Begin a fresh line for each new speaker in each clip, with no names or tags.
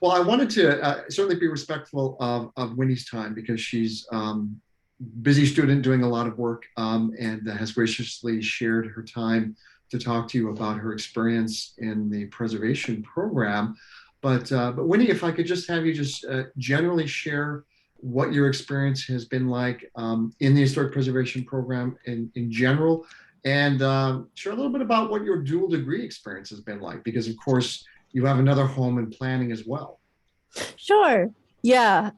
Well, I wanted to certainly be respectful of Winnie's time because she's busy student doing a lot of work and has graciously shared her time to talk to you about her experience in the preservation program. But Winnie, if I could just have you just generally share what your experience has been like in the historic preservation program in general, and share a little bit about what your dual degree experience has been like, because of course you have another home in planning as well.
Sure. Yeah.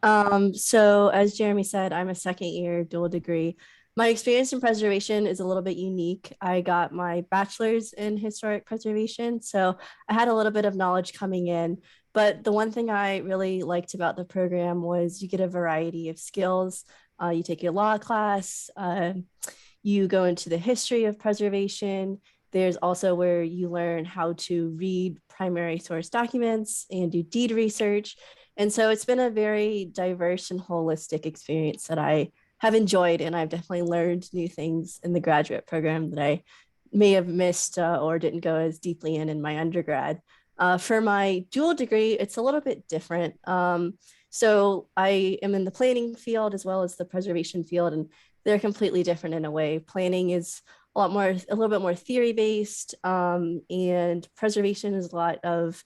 So as Jeremy said, I'm a second year dual degree. My experience in preservation is a little bit unique. I got my bachelor's in historic preservation, so I had a little bit of knowledge coming in. But the one thing I really liked about the program was you get a variety of skills. You take your law class, you go into the history of preservation. There's also where you learn how to read primary source documents and do deed research. And so it's been a very diverse and holistic experience that I have enjoyed. And I've definitely learned new things in the graduate program that I may have missed or didn't go as deeply in my undergrad. For my dual degree, it's a little bit different. So I am in the planning field as well as the preservation field, and they're completely different in a way. Planning is a little bit more theory based, and preservation is a lot of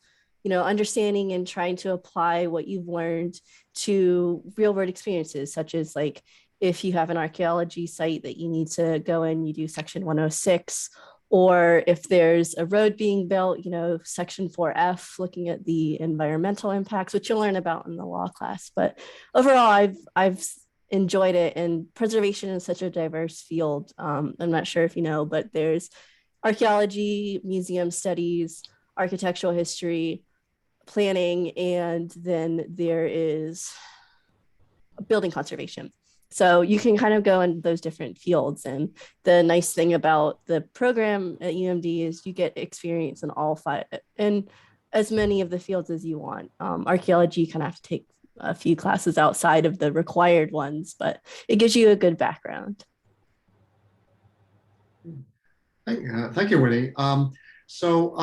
understanding and trying to apply what you've learned to real world experiences, such as like if you have an archaeology site that you need to go in, you do section 106, or if there's a road being built, section 4F, looking at the environmental impacts, which you'll learn about in the law class. But overall, I've enjoyed it, and preservation is such a diverse field. I'm not sure if you know, but there's archaeology, museum studies, architectural history, planning, and then there is building conservation. So you can kind of go in those different fields. And the nice thing about the program at UMD is you get experience in all five, in as many of the fields as you want. Archaeology, you kind of have to take a few classes outside of the required ones, but it gives you a good background.
Thank you, Winnie. So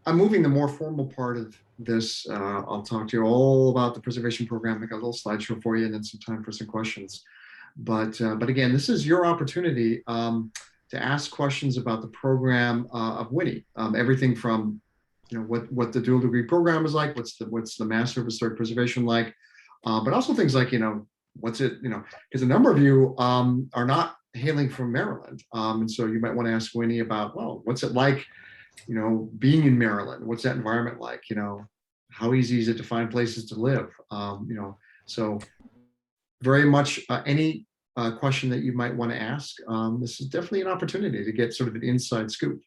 I'm moving the more formal part of this. I'll talk to you all about the preservation program. I got a little slideshow for you and then some time for some questions. But again, this is your opportunity to ask questions about the program of Winnie. Everything from what the dual degree program is like, what's the Master of Historic Preservation like, but also things like what's it because a number of you are not hailing from Maryland, and so you might want to ask Winnie about, well, what's it like being in Maryland? What's that environment like? How easy is it to find places to live? So very much any question that you might want to ask. This is definitely an opportunity to get sort of an inside scoop.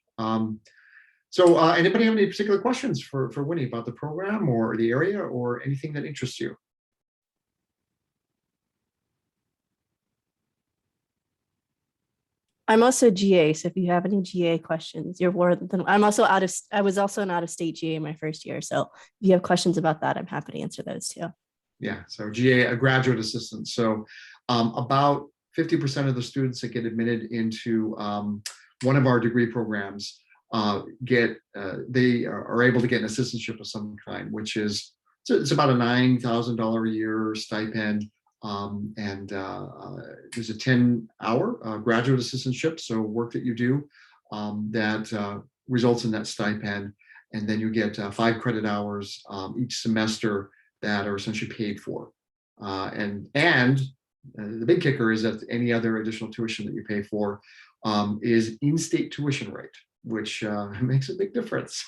So anybody have any particular questions for Winnie about the program or the area or anything that interests you?
I'm also GA, so if you have any GA questions, you're more than I was also an out of state GA my first year. So if you have questions about that, I'm happy to answer those too.
Yeah, so GA, a graduate assistant. So about 50% of the students that get admitted into one of our degree programs they are able to get an assistantship of some kind, which is it's about a $9,000 a year stipend. And there's a 10-hour graduate assistantship, so work that you do that results in that stipend. And then you get 5 credit hours each semester that are essentially paid for. And the big kicker is that any other additional tuition that you pay for is in-state tuition rate, which makes a big difference,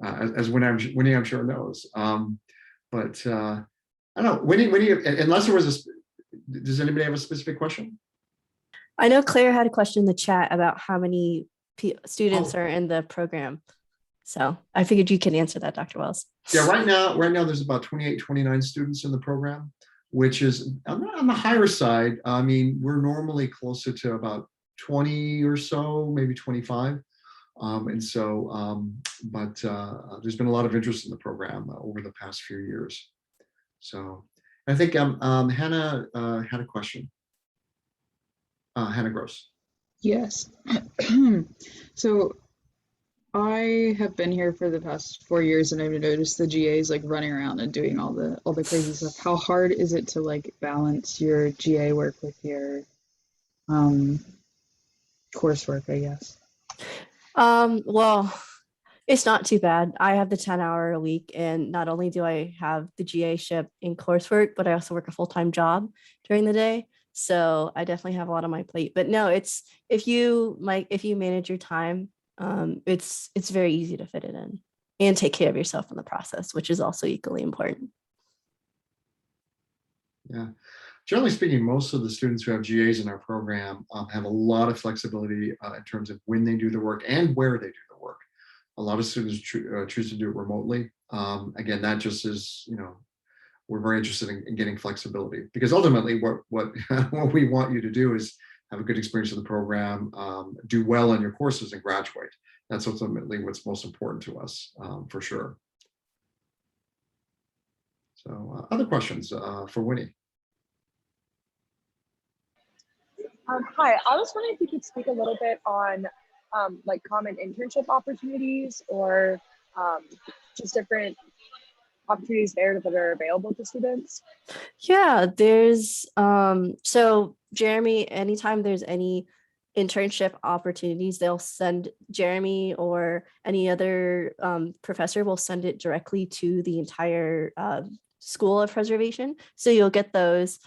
as Winnie I'm sure knows. But I don't know, Winnie, unless there was does anybody have a specific question?
I know Claire had a question in the chat about how many students
Oh,
are in the program. So I figured you can answer that, Dr. Wells.
yeah, right now there's about 28, 29 students in the program, which is on the higher side. I mean, we're normally closer to about 20 or so, maybe 25. And so, there's been a lot of interest in the program over the past few years. So I think Hannah had a question. Hannah Gross.
Yes. So I have been here for the past 4 years and I've noticed the GAs like running around and doing all the crazy stuff. How hard is it to like balance your GA work with your um coursework, I guess?
Well, it's not too bad. I have the 10-hour a week, and not only do I have the GA ship in coursework, but I also work a full-time job during the day. So I definitely have a lot on my plate. But no, it's if you manage your time, it's very easy to fit it in and take care of yourself in the process, which is also equally important.
Yeah. Generally speaking, most of the students who have GAs in our program have a lot of flexibility in terms of when they do the work and where they do the work. A lot of students choose to do it remotely. Again, that just is, we're very interested in getting flexibility, because ultimately what what we want you to do is have a good experience in the program, do well on your courses, and graduate. That's ultimately what's most important to us, for sure. So other questions for Winnie?
Hi, I was wondering if you could speak a little bit on like common internship opportunities or um, just different opportunities there that are available to students.
Yeah, there's so Jeremy, anytime there's any internship opportunities, they'll send Jeremy or any other professor will send it directly to the entire School of Preservation. So you'll get those.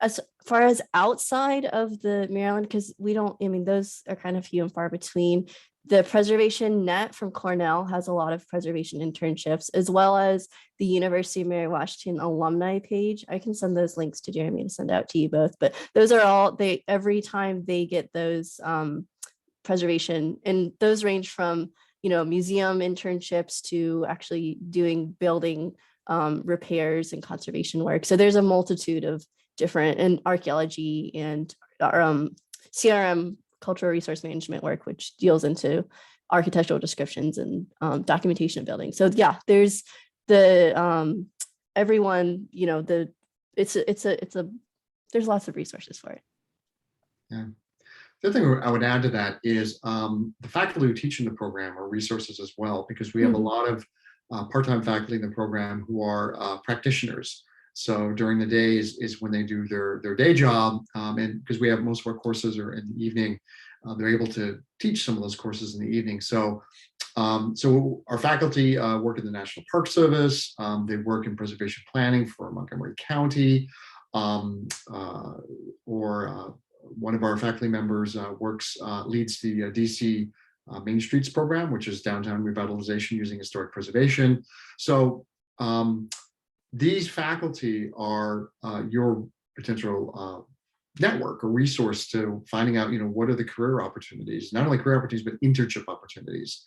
As far as outside of the Maryland, because we don't, I mean, those are kind of few and far between. The Preservation Net from Cornell has a lot of preservation internships, as well as the University of Mary Washington alumni page. I can send those links to Jeremy to send out to you both, but those are all they every time they get those preservation, and those range from museum internships to actually doing building repairs and conservation work. So there's a multitude of different, and archaeology and CRM, cultural resource management work, which deals into architectural descriptions and documentation of buildings. So yeah, there's the everyone, it's a there's lots of resources for it.
Yeah. The other thing I would add to that is the faculty who teach in the program are resources as well, because we have a lot of part-time faculty in the program who are practitioners. So during the day is when they do their day job, and because we have most of our courses are in the evening, they're able to teach some of those courses in the evening. So so our faculty work in the National Park Service. They work in preservation planning for Montgomery County, or one of our faculty members leads the DC Main Streets program, which is downtown revitalization using historic preservation. So these faculty are your potential network or resource to finding out, what are the career opportunities, not only career opportunities, but internship opportunities.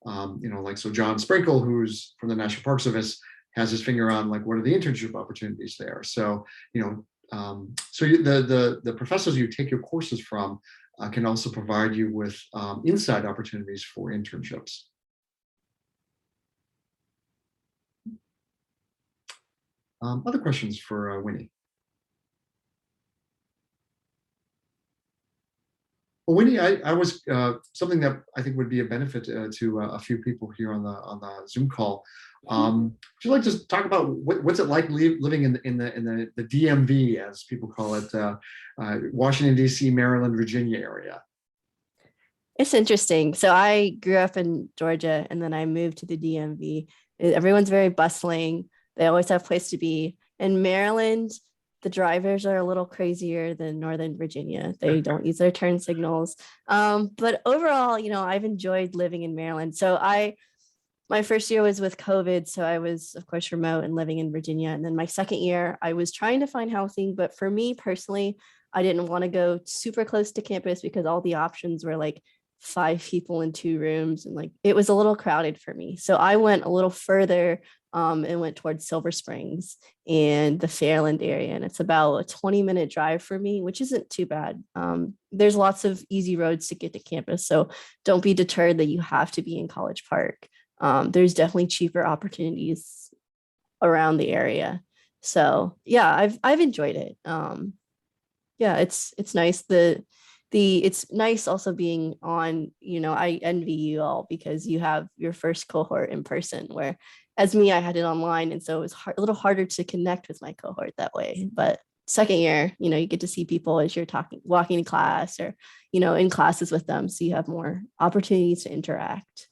Like, so John Sprinkle, who's from the National Park Service, has his finger on like, what are the internship opportunities there? So, the professors you take your courses from can also provide you with inside opportunities for internships. Other questions for Winnie? Well, Winnie, I was something that I think would be a benefit to a few people here on the Zoom call. Would you like to talk about what's it like living in the DMV, as people call it, Washington D.C., Maryland, Virginia area?
It's interesting. So I grew up in Georgia, and then I moved to the DMV. Everyone's very bustling. They always have a place to be. In Maryland, the drivers are a little crazier than Northern Virginia. They don't use their turn signals. But overall, I've enjoyed living in Maryland. So my first year was with COVID, so I was, of course, remote and living in Virginia. And then my second year, I was trying to find housing. But for me personally, I didn't want to go super close to campus because all the options were like 5 people in 2 rooms, and like it was a little crowded for me. So I went a little further and went towards Silver Springs and the Fairland area. And it's about a 20-minute drive for me, which isn't too bad. There's lots of easy roads to get to campus. So don't be deterred that you have to be in College Park. There's definitely cheaper opportunities around the area. So yeah, I've enjoyed it. Yeah, it's nice. it's nice also being on, I envy you all because you have your first cohort in person, where as me, I had it online. And so it was a little harder to connect with my cohort that way. But second year, you get to see people as you're walking to class or, in classes with them. So you have more opportunities to interact.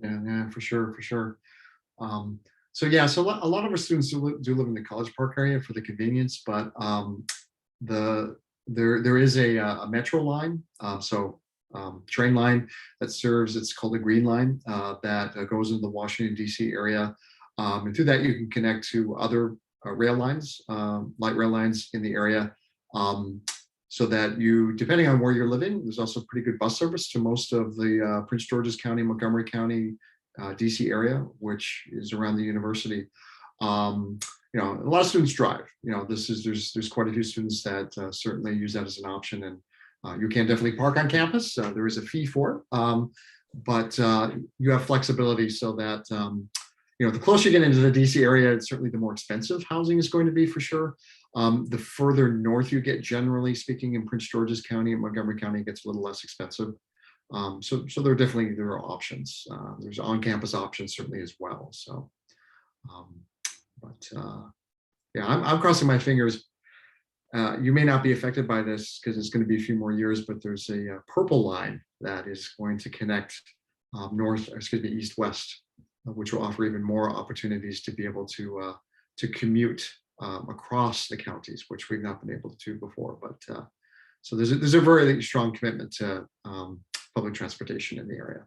Yeah, for sure, for sure. So yeah, so a lot of our students do live in the College Park area for the convenience, but there is a metro line, train line that serves. It's called the Green Line, that goes into the Washington D.C. area, and through that you can connect to other rail lines, light rail lines in the area. So that you, depending on where you're living, there's also pretty good bus service to most of the Prince George's County, Montgomery County, DC area, which is around the university. A lot of students drive. There's quite a few students that certainly use that as an option, and you can definitely park on campus. There is a fee for it, but you have flexibility so that the closer you get into the DC area, it's certainly the more expensive housing is going to be for sure. The further north you get, generally speaking, in Prince George's County and Montgomery County, it gets a little less expensive. So there are options. There's on-campus options certainly as well. So, yeah, I'm crossing my fingers. You may not be affected by this because it's going to be a few more years, but there's a purple line that is going to connect east-west, which will offer even more opportunities to be able to commute across the counties, which we've not been able to do before. But so there's a very strong commitment to public transportation in the area.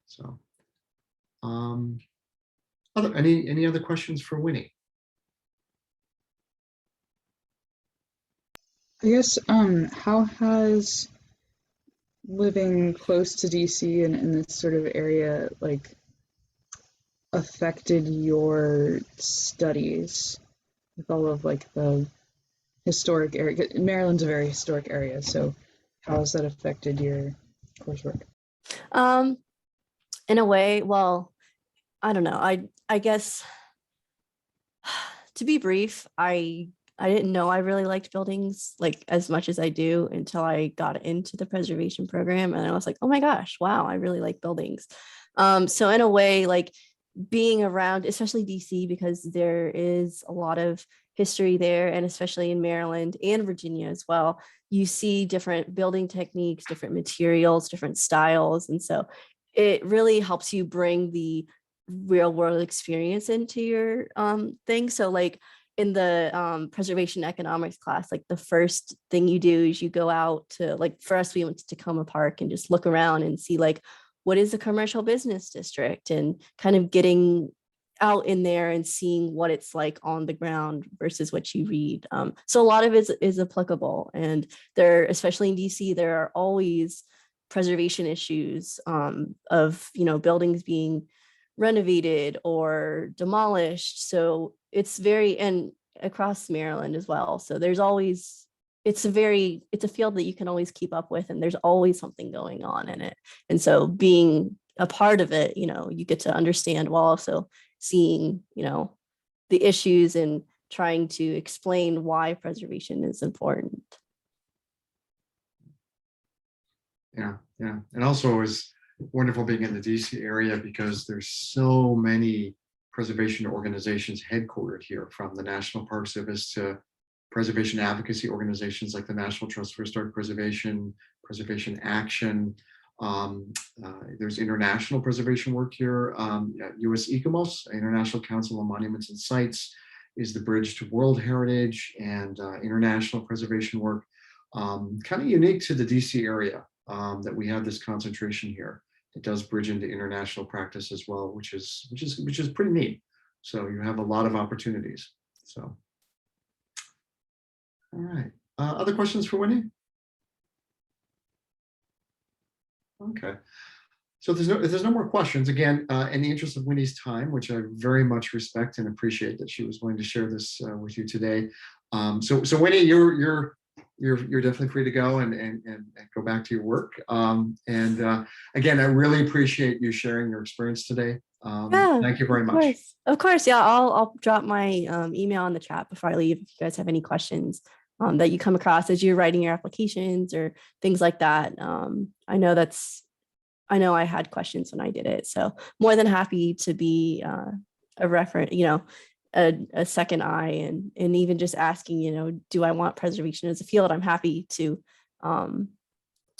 So, any other questions for Winnie?
I guess, how has living close to DC and in this sort of area affected your studies with all of the historic area? Maryland's a very historic area, so how has that affected your coursework?
In a way, well, I don't know. I guess to be brief, I didn't know I really liked buildings as much as I do until I got into the preservation program, and I was like, oh my gosh, wow, I really like buildings. So in a way, being around, especially DC, because there is a lot of history there, and especially in Maryland and Virginia as well, you see different building techniques, different materials, different styles. And so it really helps you bring the real world experience into your thing. So in the preservation economics class, the first thing you do is you go out to, for us, we went to Tacoma Park and just look around and see what is a commercial business district, and kind of getting out in there and seeing what it's like on the ground versus what you read. So a lot of it is applicable, and especially in DC, there are always preservation issues of buildings being renovated or demolished. So it's and across Maryland as well. So there's always, it's a field that you can always keep up with, and there's always something going on in it. And so being a part of it, you get to understand while also seeing, the issues and trying to explain why preservation is important.
Yeah. And also it's wonderful being in the DC area because there's so many preservation organizations headquartered here, from the National Park Service to preservation advocacy organizations like the National Trust for Historic Preservation, Preservation Action. There's international preservation work here. US ICOMOS, International Council on Monuments and Sites, is the bridge to World Heritage and international preservation work. Kind of unique to the DC area, that we have this concentration here. It does bridge into international practice as well, which is pretty neat. So you have a lot of opportunities. So, all right. Other questions for Winnie? Okay. So if there's no more questions, again, in the interest of Winnie's time, which I very much respect and appreciate that she was willing to share this with you today. So Winnie, you're definitely free to go and go back to your work. Again, I really appreciate you sharing your experience today.
Yeah,
thank you very much.
Of course. Yeah, I'll drop my email in the chat before I leave if you guys have any questions. that you come across as you're writing your applications or things like that. I know I had questions when I did it. So more than happy to be a reference, a second eye, and even just asking, do I want preservation as a field? I'm happy to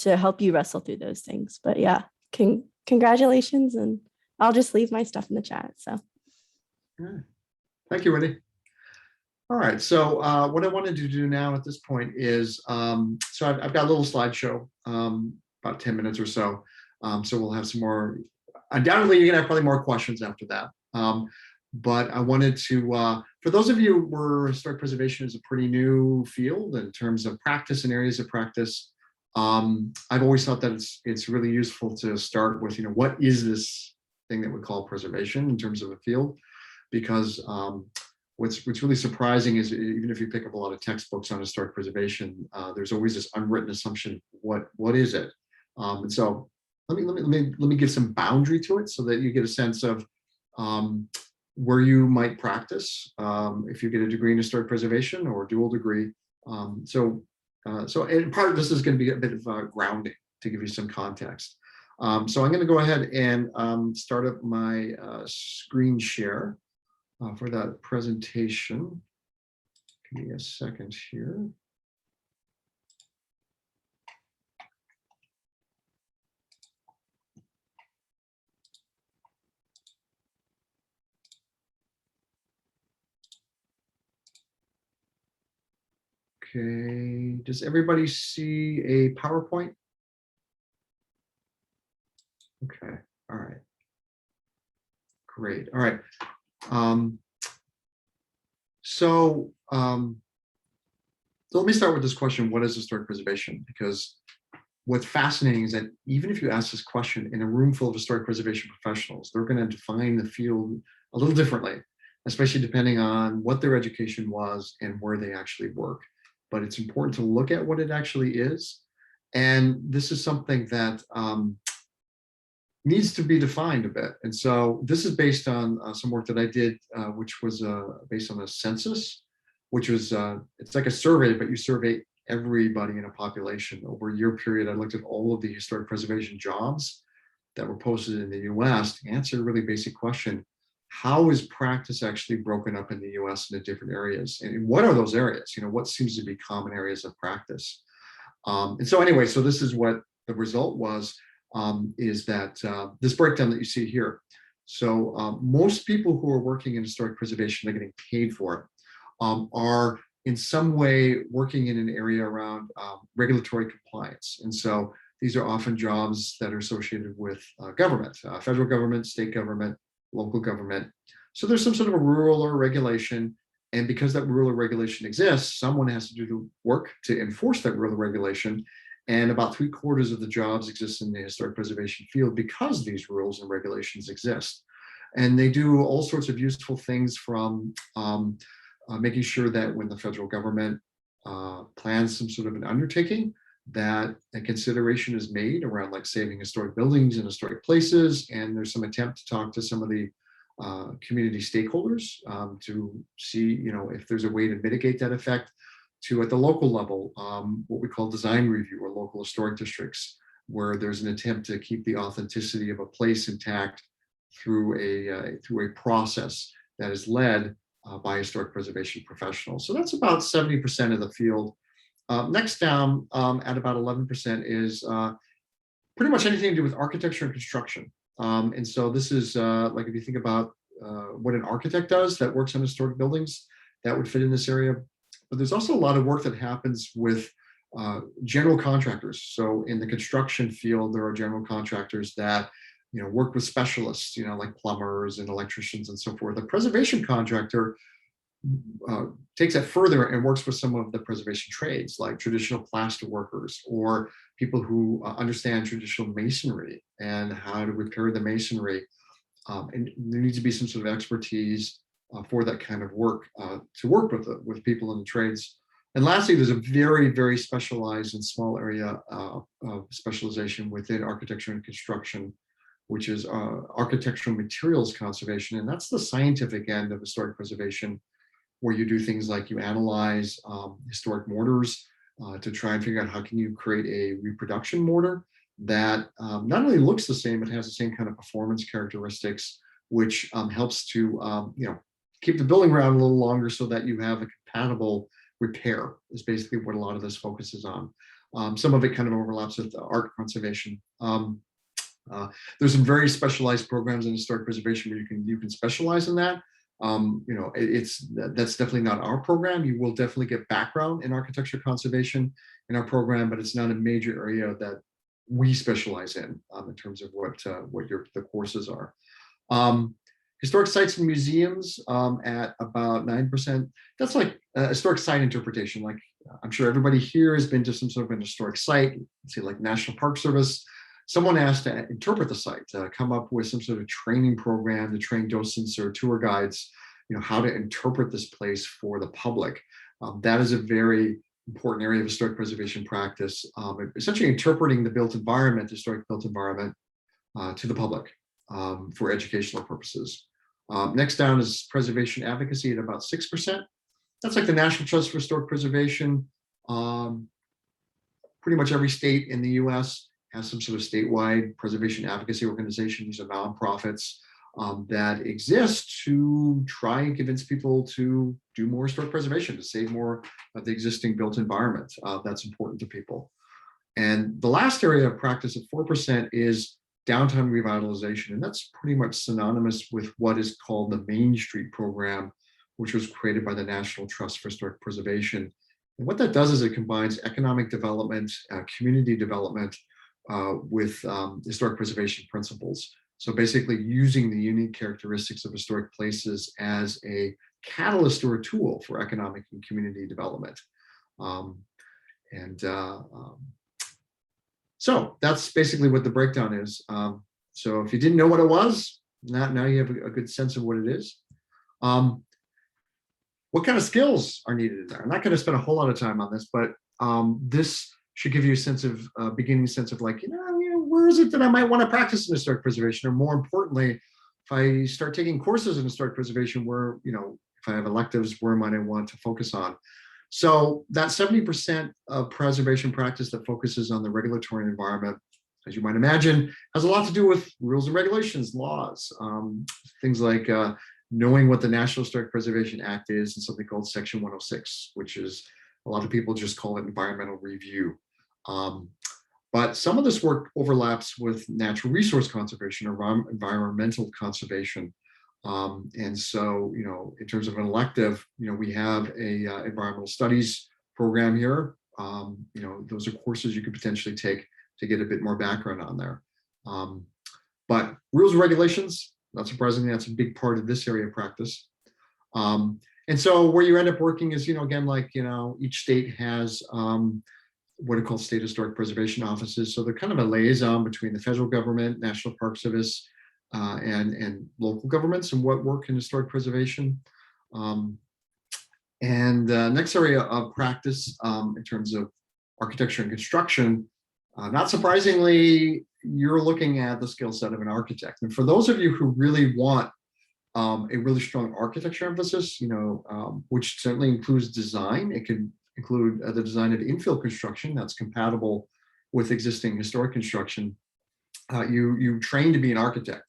help you wrestle through those things. But yeah, congratulations. And I'll just leave my stuff in the chat. So.
Thank you, Wendy. All right, so what I wanted to do now at this point is, so I've got a little slideshow, about 10 minutes or so. So we'll have some more, undoubtedly you're gonna have probably more questions after that. But I wanted to, for those of you where historic preservation is a pretty new field in terms of practice and areas of practice, I've always thought that it's really useful to start with, what is this thing that we call preservation in terms of a field? Because what's really surprising is, even if you pick up a lot of textbooks on historic preservation, there's always this unwritten assumption, what is it? And so let me give some boundary to it so that you get a sense of where you might practice if you get a degree in historic preservation or a dual degree. So in part, this is going to be a bit of grounding to give you some context. So I'm going to go ahead and start up my screen share for that presentation. Give me a second here. Okay, does everybody see a PowerPoint? Okay, all right. Great, all right. So let me start with this question, what is historic preservation? Because what's fascinating is that even if you ask this question in a room full of historic preservation professionals, they're going to define the field a little differently, especially depending on what their education was and where they actually work. But it's important to look at what it actually is. And this is something that needs to be defined a bit. And so this is based on some work that I did, which was based on a census, which was, it's like a survey, but you survey everybody in a population. Over a year period, I looked at all of the historic preservation jobs that were posted in the US to answer a really basic question. How is practice actually broken up in the US into different areas? And what are those areas? What seems to be common areas of practice? And so anyway, so this is what the result was, is that this breakdown that you see here. So most people who are working in historic preservation, they're getting paid for it, are in some way working in an area around regulatory compliance. And so these are often jobs that are associated with government, federal government, state government, local government. So there's some sort of a rule or regulation. And because that rule or regulation exists, someone has to do the work to enforce that rule or regulation. And about 3/4 of the jobs exist in the historic preservation field because these rules and regulations exist. And they do all sorts of useful things, from making sure that when the federal government plans some sort of an undertaking, that a consideration is made around like saving historic buildings and historic places. And there's some attempt to talk to some of the community stakeholders to see, if there's a way to mitigate that effect, to at the local level, what we call design review or local historic districts, where there's an attempt to keep the authenticity of a place intact through a process that is led by historic preservation professionals. So that's about 70% of the field. Next down at about 11% is pretty much anything to do with architecture and construction. And so this is like, if you think about what an architect does that works on historic buildings, that would fit in this area. But there's also a lot of work that happens with general contractors. So in the construction field, there are general contractors that work with specialists, like plumbers and electricians and so forth. The preservation contractor takes that further and works with some of the preservation trades, like traditional plaster workers or people who understand traditional masonry and how to repair the masonry. And there needs to be some sort of expertise for that kind of work, to work with people in the trades. And lastly, there's a very, very specialized and small area of specialization within architecture and construction, which is architectural materials conservation. And that's the scientific end of historic preservation, where you do things like you analyze historic mortars to try and figure out how can you create a reproduction mortar that not only looks the same, but has the same kind of performance characteristics, which helps to keep the building around a little longer so that you have a compatible repair is basically what a lot of this focuses on. Some of it kind of overlaps with art conservation. There's some very specialized programs in historic preservation where you can specialize in that. That's definitely not our program. You will definitely get background in architecture conservation in our program, but it's not a major area that we specialize in terms of what the courses are. Historic sites and museums at about 9%. That's like historic site interpretation. Like I'm sure everybody here has been to some sort of an historic site, say like National Park Service. Someone asked to interpret the site, come up with some sort of training program to train docents or tour guides, how to interpret this place for the public. That is a very important area of historic preservation practice, essentially interpreting the built environment, historic built environment, to the public for educational purposes. Next down is preservation advocacy at about 6%. That's like the National Trust for Historic Preservation. Pretty much every state in the US has some sort of statewide preservation advocacy organization. These are nonprofits that exist to try and convince people to do more historic preservation, to save more of the existing built environment. That's important to people. And the last area of practice at 4% is downtown revitalization. And that's pretty much synonymous with what is called the Main Street program, which was created by the National Trust for Historic Preservation. And what that does is it combines economic development, community development with historic preservation principles. So basically using the unique characteristics of historic places as a catalyst or a tool for economic and community development. So that's basically what the breakdown is. So if you didn't know what it was, now you have a good sense of what it is. What kind of skills are needed in there? I'm not going to spend a whole lot of time on this, but this should give you a sense of beginning sense of like, where is it that I might want to practice in historic preservation? Or more importantly, if I start taking courses in historic preservation, where, if I have electives, where might I want to focus on? So that 70% of preservation practice that focuses on the regulatory environment, as you might imagine, has a lot to do with rules and regulations, laws, things like knowing what the National Historic Preservation Act is and something called Section 106, which is, a lot of people just call it environmental review. But some of this work overlaps with natural resource conservation or environmental conservation. And so, in terms of an elective, we have a environmental studies program here. Those are courses you could potentially take to get a bit more background on there. But rules and regulations, not surprisingly, that's a big part of this area of practice. And so where you end up working is, again, like, each state has what are called state historic preservation offices. So they're kind of a liaison between the federal government, National Park Service, and local governments and what work in historic preservation. Next area of practice in terms of architecture and construction, not surprisingly, you're looking at the skill set of an architect. And for those of you who really want a really strong architecture emphasis, which certainly includes design, it can include the design of infill construction that's compatible with existing historic construction. You train to be an architect.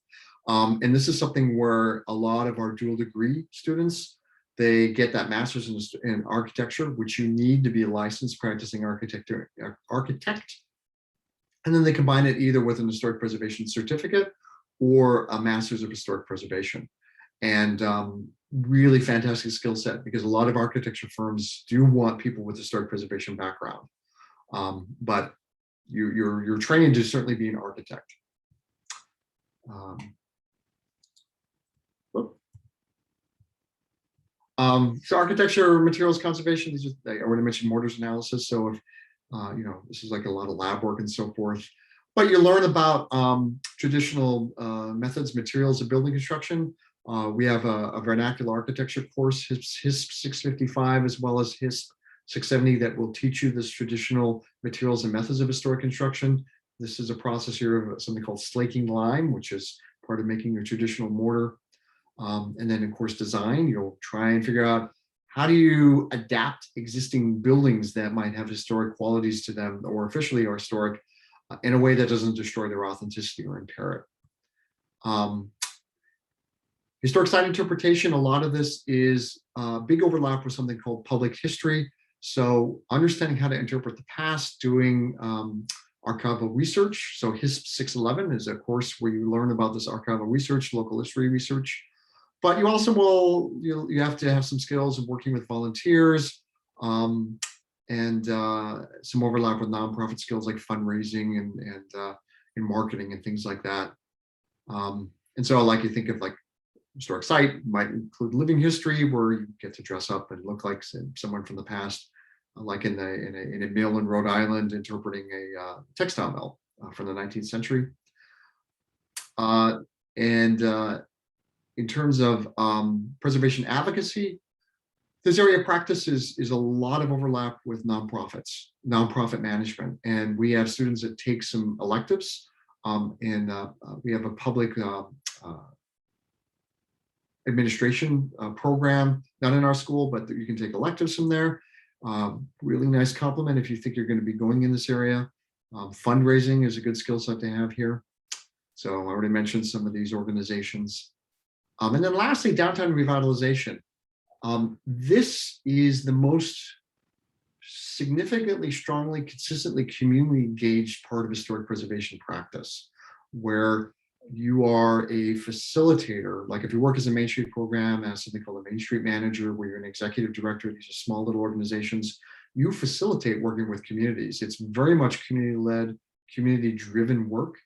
And this is something where a lot of our dual degree students, they get that master's in architecture, which you need to be a licensed practicing architect. And then they combine it either with an historic preservation certificate or a master's of historic preservation. And really fantastic skill set, because a lot of architecture firms do want people with historic preservation background. But you're trained to certainly be an architect. So architecture, materials conservation, these are, I already mentioned mortars analysis. So if, this is like a lot of lab work and so forth, but you learn about traditional methods, materials of building construction. We have a vernacular architecture course, HISP 655, as well as HISP 670, that will teach you this traditional materials and methods of historic construction. This is a process here of something called slaking lime, which is part of making your traditional mortar. And then, of course, design. You'll try and figure out how do you adapt existing buildings that might have historic qualities to them or officially are historic in a way that doesn't destroy their authenticity or impair it? Historic site interpretation, a lot of this is big overlap with something called public history. So understanding how to interpret the past, doing archival research. So HISP 611 is a course where you learn about this archival research, local history research. But you also will, you have to have some skills of working with volunteers and some overlap with nonprofit skills like fundraising and marketing and things like that. And so I like to think of like historic site might include living history where you get to dress up and look like someone from the past, like in a mill in Rhode Island interpreting a textile mill from the 19th century. In terms of preservation advocacy, this area of practice is a lot of overlap with nonprofits, nonprofit management. And we have students that take some electives and we have a public administration program, not in our school, but you can take electives from there. Really nice compliment if you think you're going to be going in this area. Fundraising is a good skill set to have here. So I already mentioned some of these organizations. And then lastly, downtown revitalization. This is the most significantly, strongly, consistently community engaged part of historic preservation practice, where you are a facilitator. Like if you work as a Main Street program as something called a Main Street manager, where you're an executive director, these are small little organizations, you facilitate working with communities. It's very much community-led, community-driven work.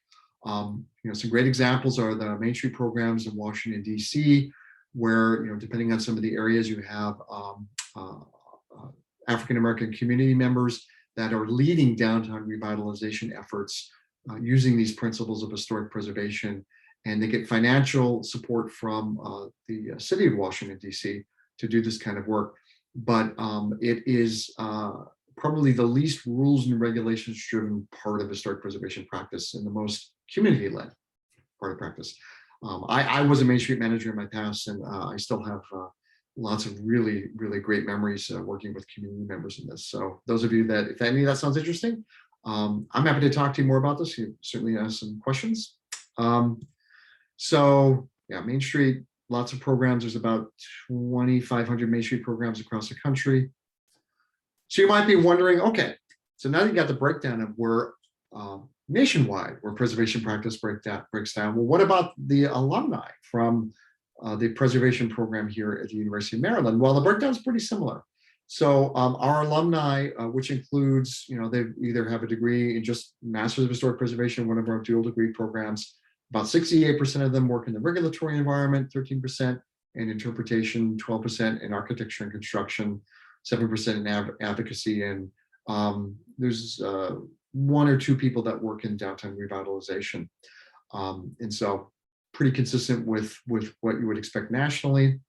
Some great examples are the Main Street programs in Washington, D.C., where, depending on some of the areas, you have African-American community members that are leading downtown revitalization efforts using these principles of historic preservation, and they get financial support from the city of Washington, D.C. to do this kind of work. But it is probably the least rules and regulations driven part of historic preservation practice and the most community-led part of practice. I was a Main Street manager in my past, and I still have lots of really, really great memories working with community members in this. So those of you that, if any of that sounds interesting, I'm happy to talk to you more about this. You certainly have some questions. So yeah, Main Street, lots of programs. There's about 2,500 Main Street programs across the country. So you might be wondering, okay, so now you got the breakdown of where nationwide, where preservation practice breaks down. Well, what about the alumni from the preservation program here at the University of Maryland? Well, the breakdown is pretty similar. So our alumni, which includes, they either have a degree in just Masters of Historic Preservation, one of our dual degree programs. About 68% of them work in the regulatory environment, 13% in interpretation, 12% in architecture and construction, 7% in advocacy, and there's one or two people that work in downtown revitalization. And so pretty consistent with what you would expect nationally.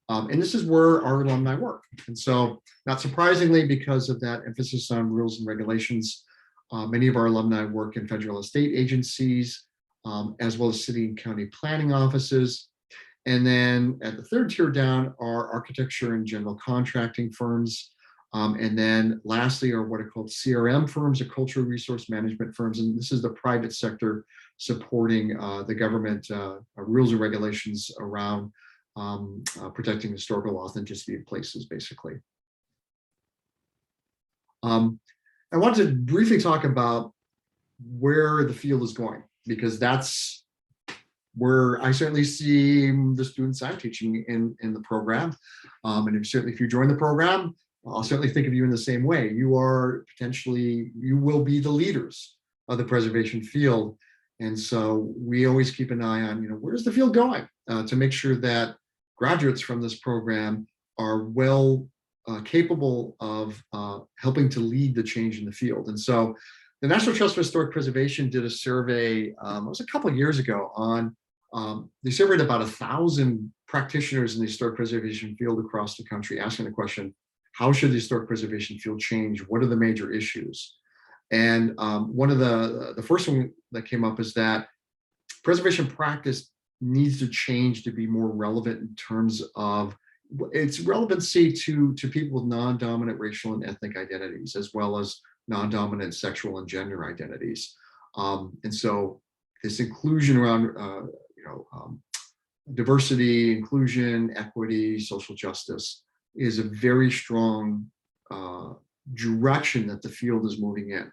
And this is where our alumni work. And so not surprisingly, because of that emphasis on rules and regulations, many of our alumni work in federal and state agencies, as well as city and county planning offices. And then at the third tier down are architecture and general contracting firms. And then lastly are what are called CRM firms, or cultural resource management firms. And this is the private sector supporting the government rules and regulations around protecting historical authenticity of places, basically. I wanted to briefly talk about where the field is going, because that's where I certainly see the students I'm teaching in the program. And if you join the program, I'll certainly think of you in the same way. You will be the leaders of the preservation field. And so we always keep an eye on, where's the field going to make sure that graduates from this program are well capable of helping to lead the change in the field. And so the National Trust for Historic Preservation did a survey, it was a couple of years ago, on they surveyed about 1,000 practitioners in the historic preservation field across the country, asking the question, how should the historic preservation field change? What are the major issues? And one of the first one that came up is that preservation practice needs to change to be more relevant in terms of its relevancy to people with non-dominant racial and ethnic identities, as well as non-dominant sexual and gender identities. And so this inclusion around, diversity, inclusion, equity, social justice is a very strong direction that the field is moving in.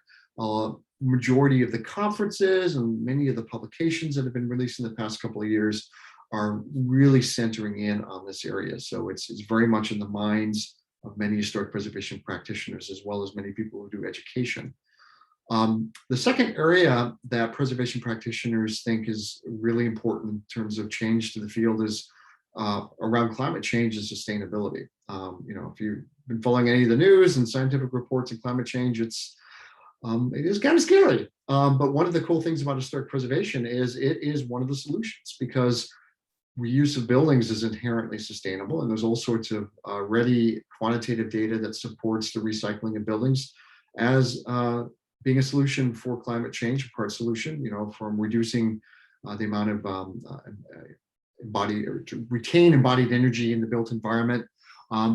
Majority of the conferences and many of the publications that have been released in the past couple of years are really centering in on this area. So it's very much in the minds of many historic preservation practitioners, as well as many people who do education. The second area that preservation practitioners think is really important in terms of change to the field is around climate change and sustainability. If you've been following any of the news and scientific reports on climate change, it is kind of scary. But one of the cool things about historic preservation is it is one of the solutions, because reuse of buildings is inherently sustainable, and there's all sorts of ready quantitative data that supports the recycling of buildings as being a solution for climate change, a part solution, from reducing the amount of to retain embodied energy in the built environment,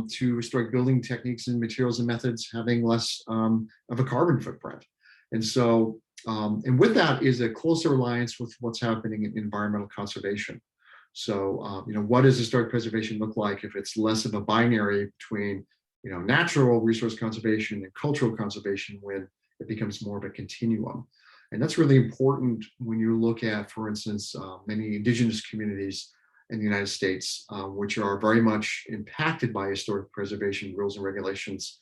to historic building techniques and materials and methods having less of a carbon footprint. And so, and with that is a closer alliance with what's happening in environmental conservation. So, what does historic preservation look like if it's less of a binary between, natural resource conservation and cultural conservation, when it becomes more of a continuum? And that's really important when you look at, for instance, many indigenous communities in the United States, which are very much impacted by historic preservation rules and regulations.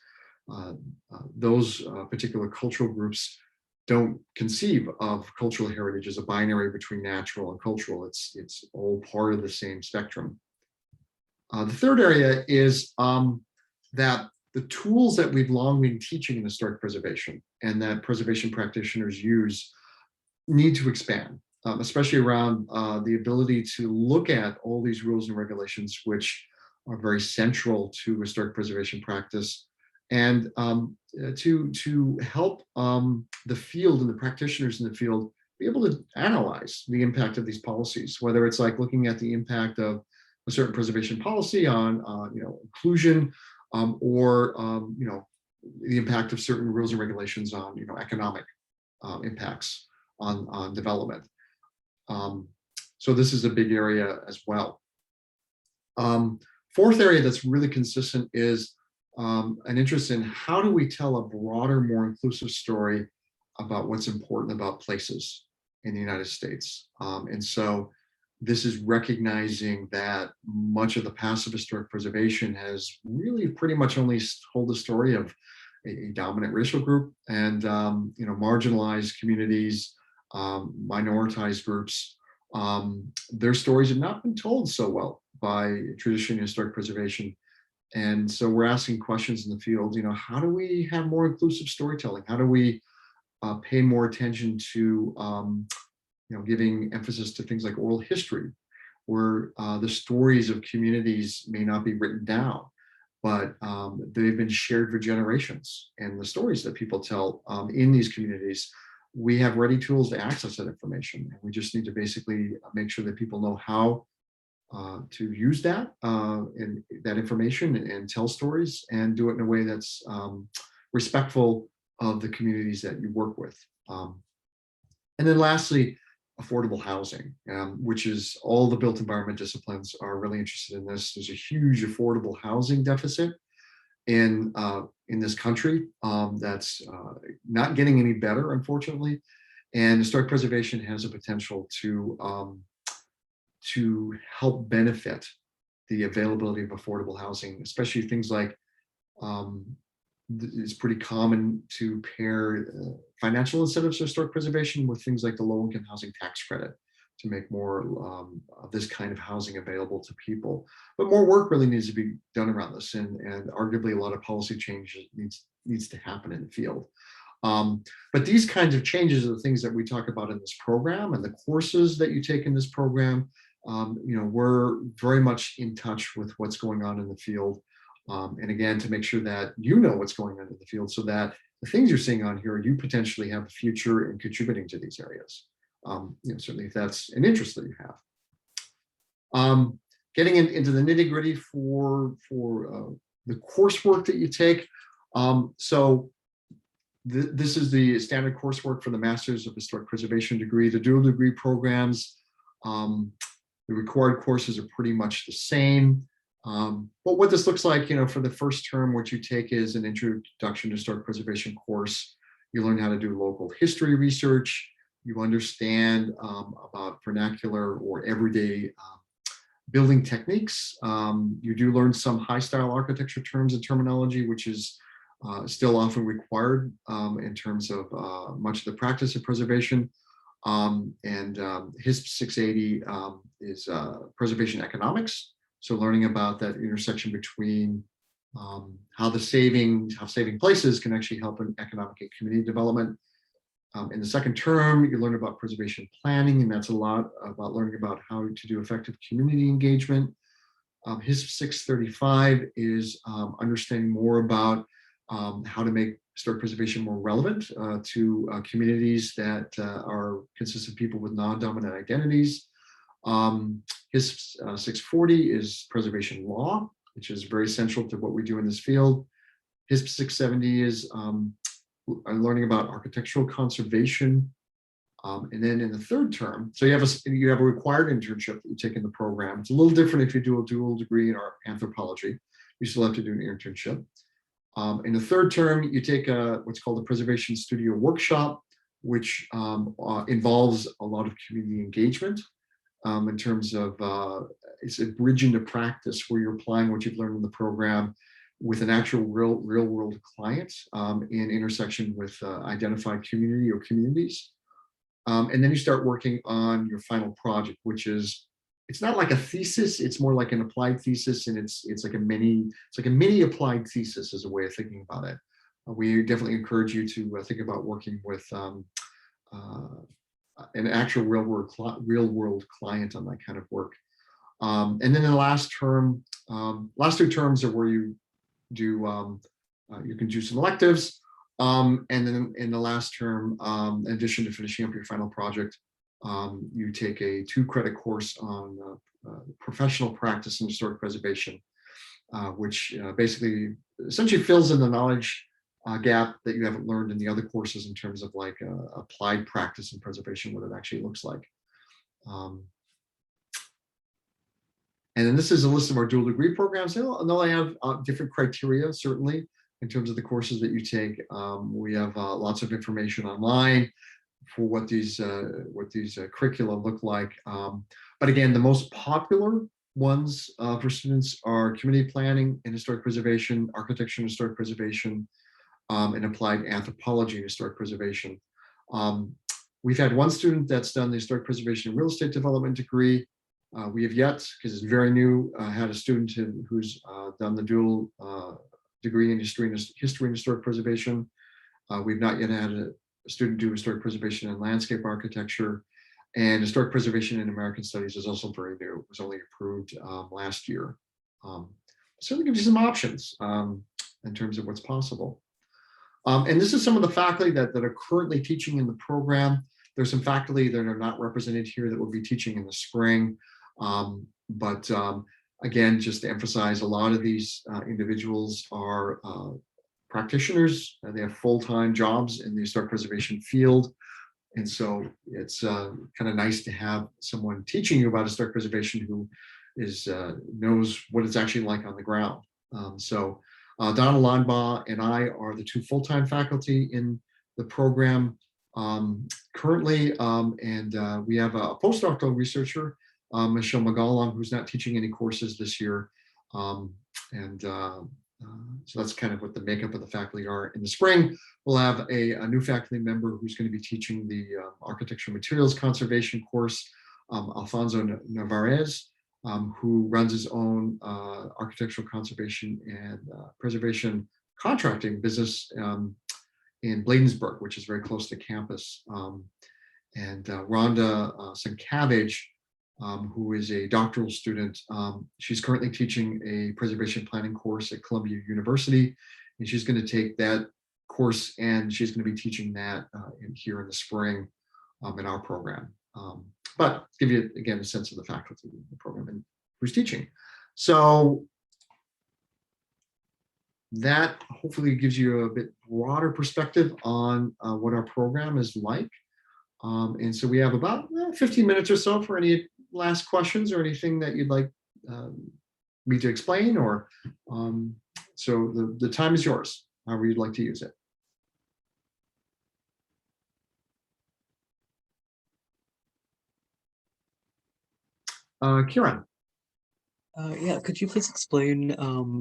Those particular cultural groups don't conceive of cultural heritage as a binary between natural and cultural. It's all part of the same spectrum. The third area is that the tools that we've long been teaching in historic preservation and that preservation practitioners use need to expand, especially around the ability to look at all these rules and regulations, which are very central to historic preservation practice, and to help the field and the practitioners in the field be able to analyze the impact of these policies, whether it's like looking at the impact of a certain preservation policy on inclusion, or the impact of certain rules and regulations on economic impacts on development. So this is a big area as well. Fourth area that's really consistent is an interest in how do we tell a broader, more inclusive story about what's important about places in the United States. And so this is recognizing that much of the past of historic preservation has really pretty much only told the story of a dominant racial group and marginalized communities, minoritized groups. Their stories have not been told so well by traditional historic preservation. And so we're asking questions in the field, how do we have more inclusive storytelling? How do we pay more attention to giving emphasis to things like oral history, where the stories of communities may not be written down, but they've been shared for generations. And the stories that people tell in these communities, we have ready tools to access that information. And we just need to basically make sure that people know how to use that and that information and tell stories, and do it in a way that's respectful of the communities that you work with. And then lastly, affordable housing, which is all the built environment disciplines are really interested in this. There's a huge affordable housing deficit in this country that's not getting any better, unfortunately. And historic preservation has a potential to help benefit the availability of affordable housing, especially things like it's pretty common to pair financial incentives for historic preservation with things like the low-income housing tax credit to make more of this kind of housing available to people. But more work really needs to be done around this, and arguably a lot of policy change needs to happen in the field. But these kinds of changes are the things that we talk about in this program, and the courses that you take in this program. We're very much in touch with what's going on in the field. And again, to make sure that you know what's going on in the field, so that the things you're seeing on here, you potentially have a future in contributing to these areas. Certainly if that's an interest that you have. getting into the nitty gritty for the coursework that you take. So this is the standard coursework for the Masters of Historic Preservation degree. The dual degree programs, the required courses are pretty much the same. But what this looks like, for the first term, what you take is an introduction to historic preservation course. You learn how to do local history research. You understand about vernacular or everyday building techniques. You do learn some high style architecture terms and terminology, which is still often required in terms of much of the practice of preservation. HISP 680 is preservation economics. So learning about that intersection between how saving places can actually help in economic and community development. In the second term, you learn about preservation planning, and that's a lot about learning about how to do effective community engagement. HISP 635 is understanding more about how to make historic preservation more relevant to communities that consist of people with non-dominant identities. HISP 640 is preservation law, which is very central to what we do in this field. HISP 670 is learning about architectural conservation. And then in the third term, so you have a required internship that you take in the program. It's a little different if you do a dual degree in anthropology. You still have to do an internship. In the third term, you take what's called a preservation studio workshop, which involves a lot of community engagement in terms of it's a bridge into practice where you're applying what you've learned in the program with an actual real world client in intersection with identified community or communities. And then you start working on your final project, which is, it's not like a thesis, it's more like an applied thesis, and it's like a mini applied thesis is a way of thinking about it. We definitely encourage you to think about working with an actual real world client on that kind of work. And then in the last two terms are where you do you can do some electives. And then in the last term, in addition to finishing up your final project, you take a 2-credit course on professional practice in historic preservation, which basically essentially fills in the knowledge gap that you haven't learned in the other courses in terms of like applied practice and preservation, what it actually looks like. And then this is a list of our dual degree programs. They'll have different criteria, certainly, in terms of the courses that you take. We have lots of information online for what these curricula look like. But again, the most popular ones for students are community planning and historic preservation, architecture and historic preservation, and applied anthropology and historic preservation. We've had one student that's done the historic preservation and real estate development degree. We have yet, because it's very new, had a student who's done the dual degree in history and historic preservation. We've not yet had a student do historic preservation and landscape architecture, and historic preservation in American studies is also very new. It was only approved last year. Certainly gives you some options in terms of what's possible. And this is some of the faculty that are currently teaching in the program. There's some faculty that are not represented here that will be teaching in the spring. But again, just to emphasize, a lot of these individuals are practitioners, and they have full-time jobs in the historic preservation field. And so it's kind of nice to have someone teaching you about historic preservation who knows what it's actually like on the ground. So Donna Landbaugh and I are the 2 full-time faculty in the program currently. And we have a postdoctoral researcher, Michelle McGollum, who's not teaching any courses this year. So that's kind of what the makeup of the faculty are. In the spring, we'll have a new faculty member who's going to be teaching the architectural materials conservation course, Alfonso Navarez, who runs his own architectural conservation and preservation contracting business in Bladensburg, which is very close to campus. And Rhonda Sienkiewicz, who is a doctoral student. She's currently teaching a preservation planning course at Columbia University, and she's going to take that course and she's going to be teaching that here in the spring in our program. But give you, again, a sense of the faculty in the program. And who's teaching. So that hopefully gives you a bit broader perspective on what our program is like. And so we have about 15 minutes or so for any last questions or anything that you'd like me to explain, or so the time is yours, however you'd like to use it. Kieran.
Yeah, could you please explain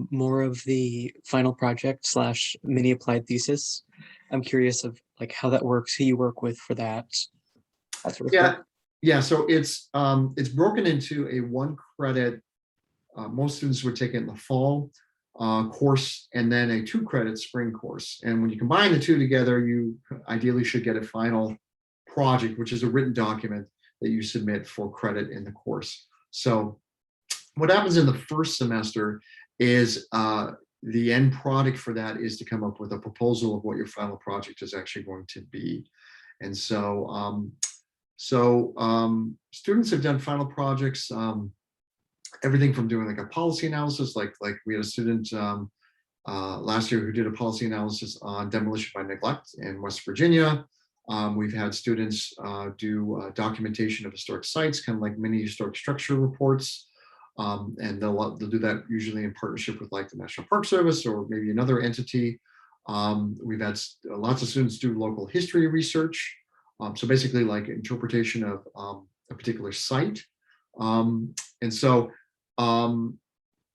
more of the final project / mini applied thesis? I'm curious of like how that works, who you work with for that sort of
Yeah,
thing.
yeah. So it's broken into a 1 credit. Most students would take it in the fall course, and then a 2 credit spring course. And when you combine the two together, you ideally should get a final project, which is a written document that you submit for credit in the course. So what happens in the first semester is the end product for that is to come up with a proposal of what your final project is actually going to be. And so students have done final projects, everything from doing like a policy analysis, like we had a student last year who did a policy analysis on demolition by neglect in West Virginia. We've had students do documentation of historic sites, kind of like mini historic structure reports. And they'll do that usually in partnership with like the National Park Service or maybe another entity. We've had lots of students do local history research. So basically like interpretation of a particular site. And so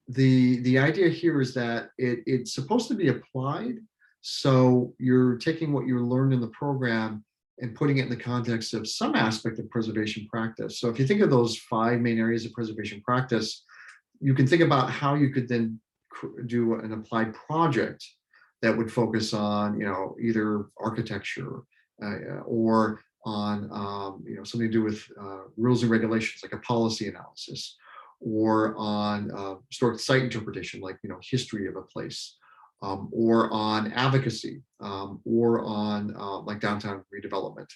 the idea here is that it's supposed to be applied. So you're taking what you learned in the program and putting it in the context of some aspect of preservation practice. So if you think of those 5 main areas of preservation practice, you can think about how you could then do an applied project that would focus on, either architecture or on, something to do with rules and regulations, like a policy analysis, or on historic site interpretation, like, history of a place. Or on advocacy, or on like downtown redevelopment,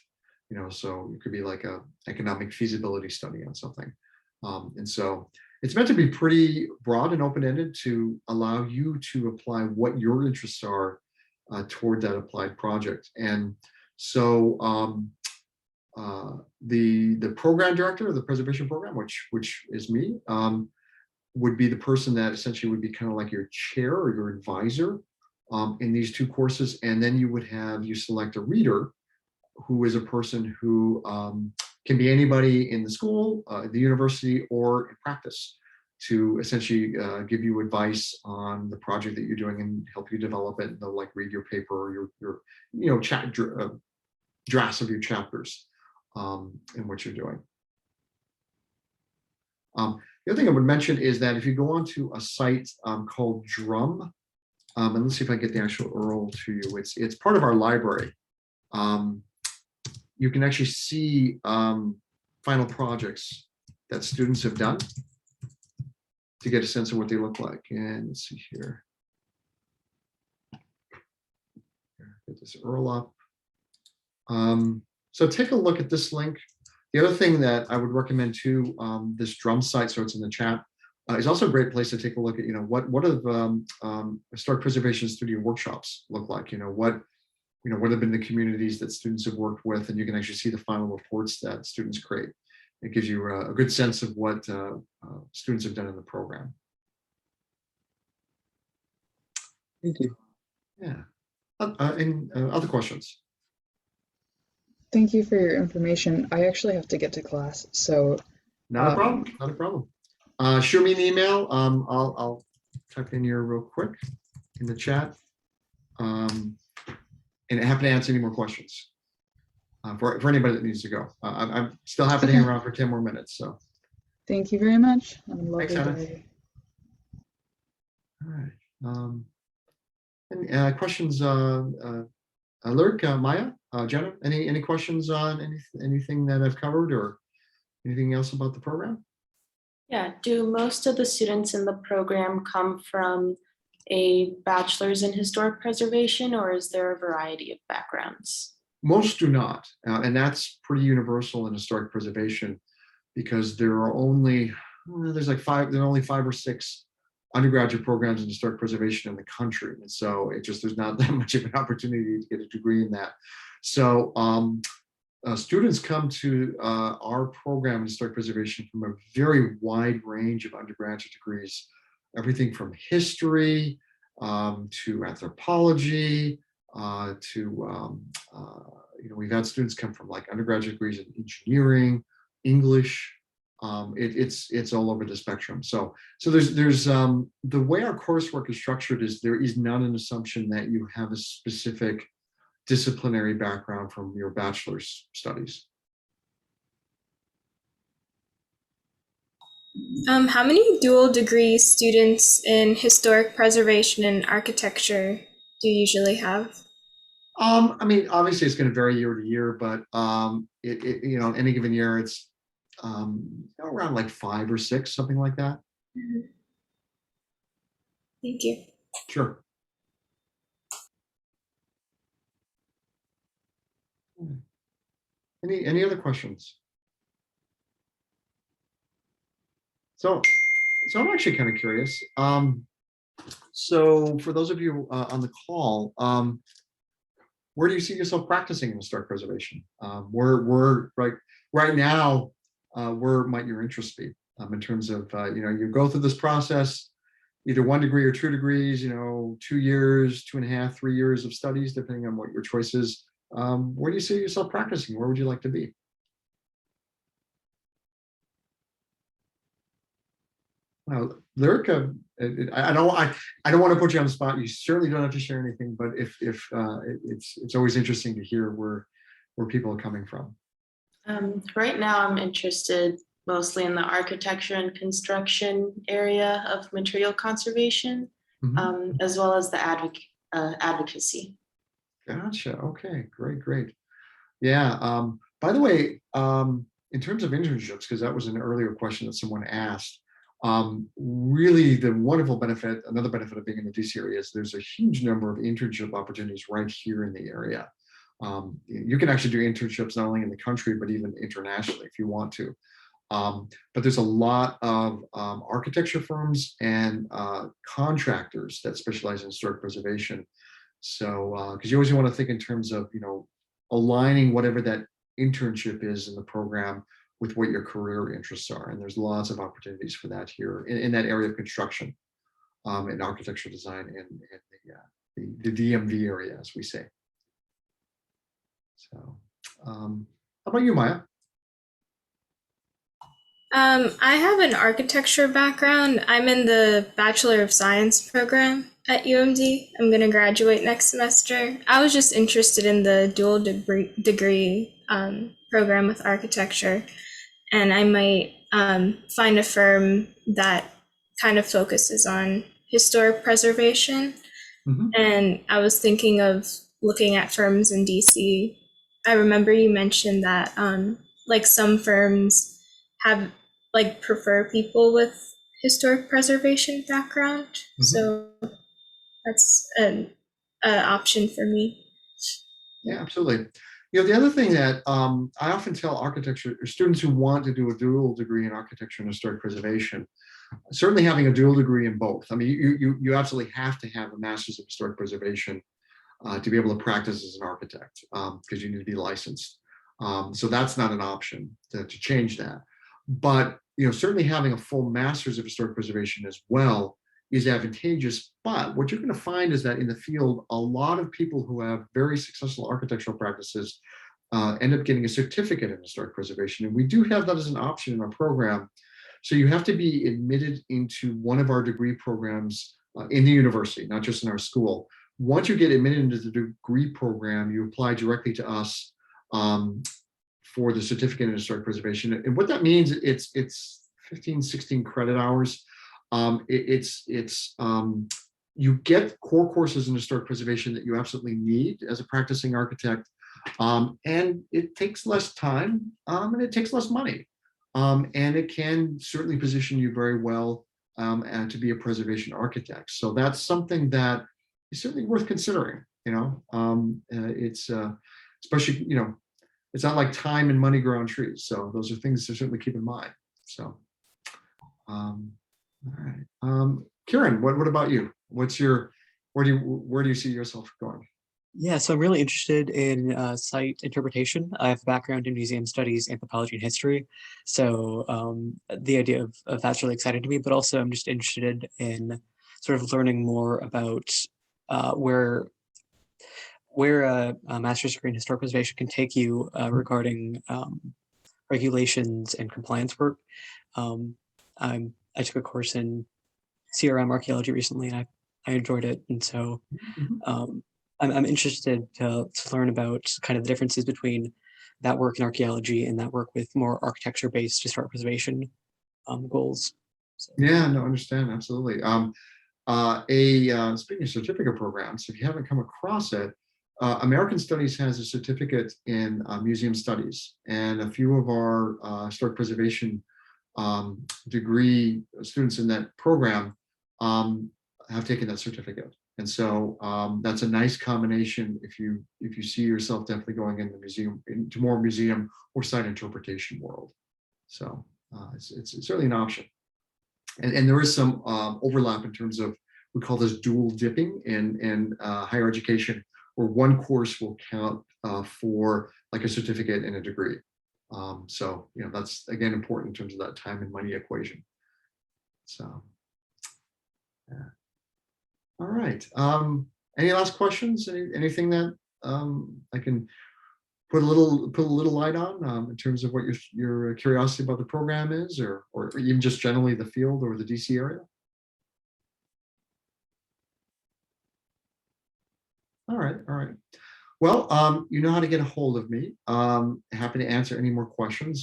so it could be like a economic feasibility study on something. And so it's meant to be pretty broad and open-ended to allow you to apply what your interests are toward that applied project. And so the program director of the preservation program, which is me, would be the person that essentially would be kind of like your chair or your advisor in these 2 courses. And then you select a reader who is a person who can be anybody in the school, the university, or in practice, to essentially give you advice on the project that you're doing and help you develop it. And they'll like read your paper or your drafts of your chapters and what you're doing. The other thing I would mention is that if you go onto a site called Drum, and let's see if I get the actual URL to you. It's part of our library. You can actually see final projects that students have done to get a sense of what they look like. And let's see here. Get this URL up. So take a look at this link. The other thing that I would recommend too, this Drum site, so it's in the chat, is also a great place to take a look at, what have historic preservation studio workshops look like? What have been the communities that students have worked with, and you can actually see the final reports that students create. It gives you a good sense of what students have done in the program.
Thank you.
Yeah. And other questions?
Thank you for your information. I actually have to get to class, so.
Not a problem. Not a problem. Shoot me an email. I'll type in here real quick in the chat, and happy to answer any more questions for anybody that needs to go. I'm still happy to hang around for 10 more minutes. So.
Thank you very much. Have a lovely
Thanks, Hannah.
day.
All right. Any questions? Lurk, Maya, Jenna, any questions on anything that I've covered or anything else about the program?
Yeah, do most of the students in the program come from a bachelor's in historic preservation, or is there a variety of backgrounds?
Most do not, and that's pretty universal in historic preservation, because there are only, there's like there are only 5 or 6 undergraduate programs in historic preservation in the country. And so there's not that much of an opportunity to get a degree in that. So students come to our program in historic preservation from a very wide range of undergraduate degrees, everything from history to anthropology we've had students come from like undergraduate degrees in engineering, English. It's all over the spectrum. So there's the way our coursework is structured is there is not an assumption that you have a specific disciplinary background from your bachelor's studies.
How many dual degree students in historic preservation and architecture do you usually have?
I mean, obviously it's going to vary year to year, but any given year it's around like 5 or 6, something like that.
Thank you.
Sure. Any other questions? So I'm actually kind of curious. So for those of you on the call, where do you see yourself practicing in historic preservation? Where right now, where might your interest be in terms of you go through this process, either 1 degree or 2 degrees, 2 years, 2.5, 3 years of studies, depending on what your choice is. Where do you see yourself practicing? Where would you like to be? Well, Lyrica, I don't want to put you on the spot. You certainly don't have to share anything, but if it's always interesting to hear where people are coming from.
Right now, I'm interested mostly in the architecture and construction area of material conservation, as well as the advocacy.
Gotcha. Okay, great. Yeah. By the way, in terms of internships, because that was an earlier question that someone asked. Really the wonderful benefit, another benefit of being in the DC area is there's a huge number of internship opportunities right here in the area. You can actually do internships not only in the country, but even internationally if you want to. But there's a lot of architecture firms and contractors that specialize in historic preservation. So, because you always want to think in terms of, aligning whatever that internship is in the program with what your career interests are. And there's lots of opportunities for that here in that area of construction, and architecture design and the DMV area, as we say. So how about you, Maya?
I have an architecture background. I'm in the Bachelor of Science program at UMD. I'm going to graduate next semester. I was just interested in the dual degree program with architecture, and I might find a firm that kind of focuses on historic preservation. And I was thinking of looking at firms in DC. I remember you mentioned that like some firms have prefer people with historic preservation background. So that's an option for me.
Yeah, absolutely. The other thing that I often tell architecture students who want to do a dual degree in architecture and historic preservation, certainly having a dual degree in both. I mean, you absolutely have to have a master's of historic preservation to be able to practice as an architect, because you need to be licensed. So that's not an option to change that. But certainly having a full master's of historic preservation as well is advantageous. But what you're going to find is that in the field, a lot of people who have very successful architectural practices end up getting a certificate in historic preservation. And we do have that as an option in our program. So you have to be admitted into one of our degree programs in the university, not just in our school. Once you get admitted into the degree program, you apply directly to us for the certificate in historic preservation. And what that means, it's 15, 16 credit hours. You get core courses in historic preservation that you absolutely need as a practicing architect. And it takes less time and it takes less money. And it can certainly position you very well and to be a preservation architect. So that's something that is certainly worth considering. It's especially, it's not like time and money grow on trees. So those are things to certainly keep in mind. So All right. Kieran, what about you? Where do you see yourself going?
Yeah, so I'm really interested in site interpretation. I have a background in museum studies, anthropology, and history. So the idea of that's really exciting to me, but also I'm just interested in sort of learning more about where a master's degree in historic preservation can take you regarding regulations and compliance work. I took a course in CRM archaeology recently, and I enjoyed it, and so I'm interested to learn about kind of the differences between that work in archaeology and that work with more architecture-based historic preservation goals. So.
Yeah, no, understand, absolutely. Speaking of certificate programs, if you haven't come across it, American Studies has a certificate in museum studies, and a few of our historic preservation degree students in that program have taken that certificate. And so that's a nice combination if you see yourself definitely going into more museum or site interpretation world. So it's certainly an option. And there is some overlap in terms of, we call this dual dipping in higher education, where one course will count for like a certificate and a degree. So, that's again important in terms of that time and money equation. So, yeah. All right. Any last questions? Anything that I can put a little light on in terms of what your curiosity about the program is, or even just generally the field or the DC area? All right. Well, you know how to get a hold of me. Happy to answer any more questions.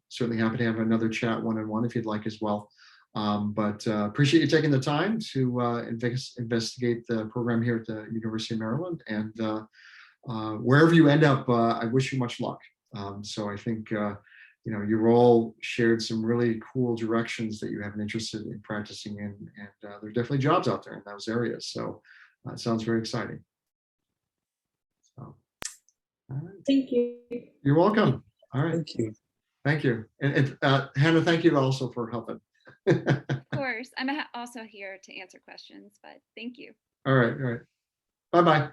Certainly happy to have another chat one-on-one if you'd like as well. But appreciate you taking the time to investigate the program here at the University of Maryland. And wherever you end up, I wish you much luck. So I think, you've all shared some really cool directions that you have an interest in practicing in, and there are definitely jobs out there in those areas. So it sounds very exciting. So, all right.
Thank you.
You're welcome. All right.
Thank you.
Thank you. And Hannah, thank you also for helping.
Of course. I'm also here to answer questions, but thank you.
All right. Bye-bye.